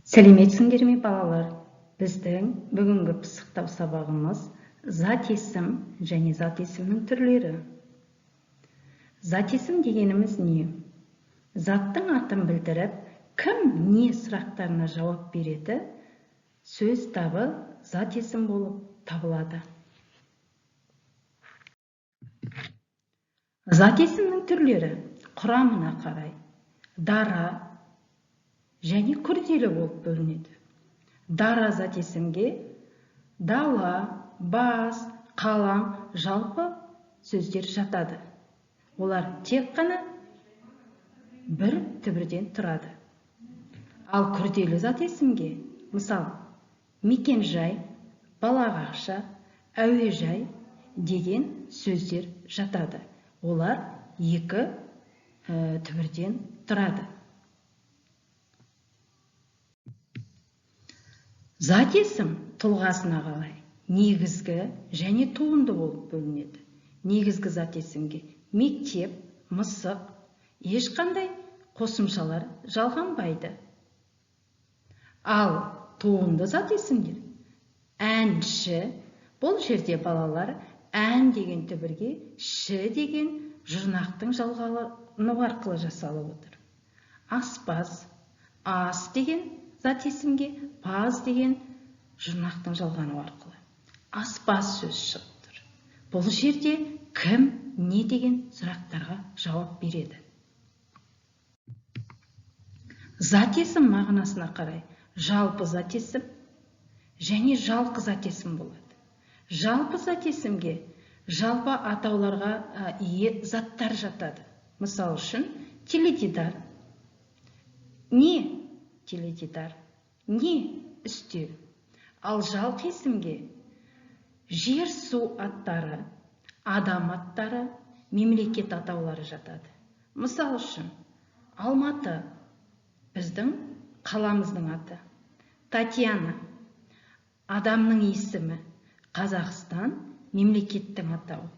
Сәлеметсіңдер ме балалар? Біздің бүгінгі пысықтау сабағымыз зат есім және зат есімнің түрлері. Зат есім дегеніміз не? Заттың атын білдіріп, кім не сұрақтарына жауап береді, сөз табы зат есім болып табылады. Зат есімнің түрлері құрамына қарай дара және күрделі болып бөлінеді. Дара зат есімге дала, бас, қалам, жалпы сөздер жатады. Олар тек қана бір түбірден тұрады. Ал күрделі зат есімге, мысалы, мекен-жай, балағақша, әуежай деген сөздер жатады. Олар екі түбірден тұрады. Зат есім тұлғасына қалай негізгі және туынды болып бөлінеді. Негізгі зат есімге мектеп, мысық, ешқандай қосымшалар жалғанбайды. Ал туынды зат есімдер әнші, бұл жерде балалар ән деген түбірге ші деген жұрнақтың жалғану арқылы жасалып отыр. Аспаз, ас деген зат есімге паз деген жұрнақтың жалғану арқылы аспаз сөз шығып тұр. Бұл жерде кім, не деген сұрақтарға жауап береді. Зат есім мағынасына қарай жалпы зат есім және жалқы зат есім болады. Жалпы зат есімге жалпы атауларға ие заттар жатады. Мысал үшін, теледидар. Не теледидар, не үстел. Ал жалқы есімге жер, су аттары, адам аттары, мемлекет атаулары жатады. Мысал үшін, Алматы біздің қаламыздың аты, Татьяна адамның есімі, Қазақстан мемлекеттің атауы.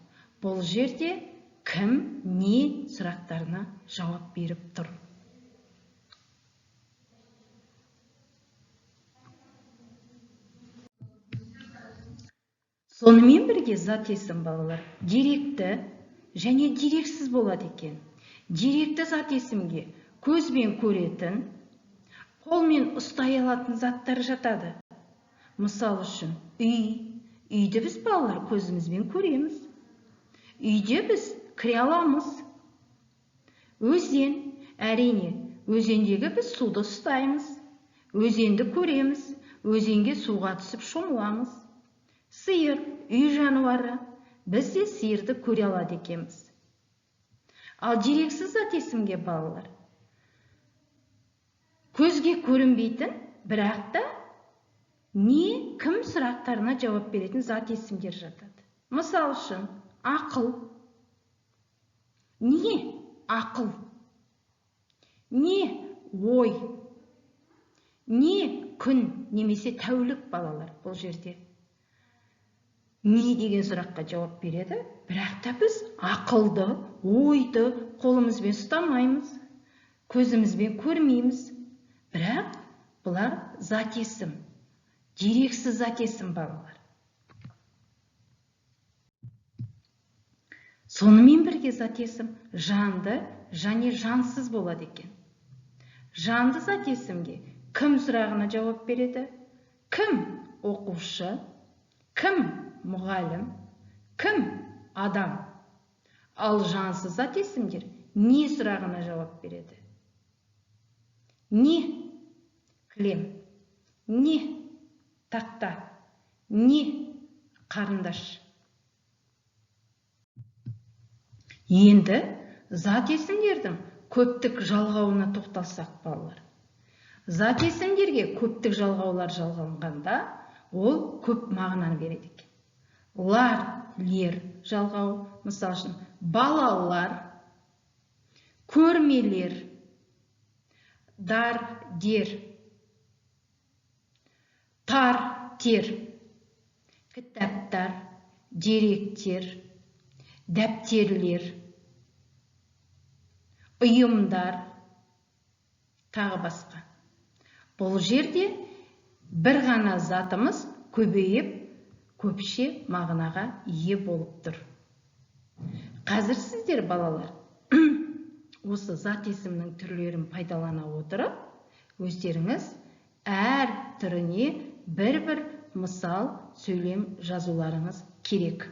Бұл жерде кім, не сұрақтарына жауап беріп тұр. Сонымен бірге зат есім балалар деректі және дерексіз болады екен. Деректі зат есімге көзбен көретін, қолмен ұстай алатын заттар жатады. Мысал үшін, үйді біз балалар көзімізбен көреміз. Үйде біз кіре аламыз. Өзен, әрине, өзендегі біз суды ұстаймыз. Өзенді көреміз, өзенге суға түсіп шомыламыз. Сиыр, үй жануары, біз де сиырды көре алады екенбіз. Ал дерексіз зат есімге балалар көзге көрінбейтін, бірақ та не, кім сұрақтарына жауап беретін зат есімдер жатады. Мысал үшін, ақыл. Не ақыл? Не ой? Не күн немесе тәулік балалар бұл жерде? Не деген сұраққа жауап береді, бірақ та біз ақылды, ойды қолымызбен ұстамаймыз, көзімізбен көрмейміз. Бірақ бұлар зат есім, дерексіз зат есім балалар. Сонымен бірге зат есім жанды және жансыз болады екен. Жанды зат есімге кім сұрағына жауап береді? Кім оқушы, кім мұғалім, кім адам. Ал жансыз зат есімдер не сұрағына жауап береді? Не кілем, не тақта, не қарындаш. Енді зат есімдердің көптік жалғауына тоқталсақ балалар. Зат есімдерге көптік жалғаулар жалғанғанда ол көп мағынаны береді екен. Лар, лер жалғау, мысал үшін, балалар, көрмелер, дар, дер, тар, тер, кітаптар, деректер, дәптерлер, ұйымдар, тағы басқа. Бұл жерде бір ғана затымыз көбейіп, көпше мағынаға ие болып тұр. Қазір сіздер, балалар, осы зат есімнің түрлерін пайдалана отырып, өздеріңіз әр түріне бір-бір мысал сөйлем жазуларыңыз керек.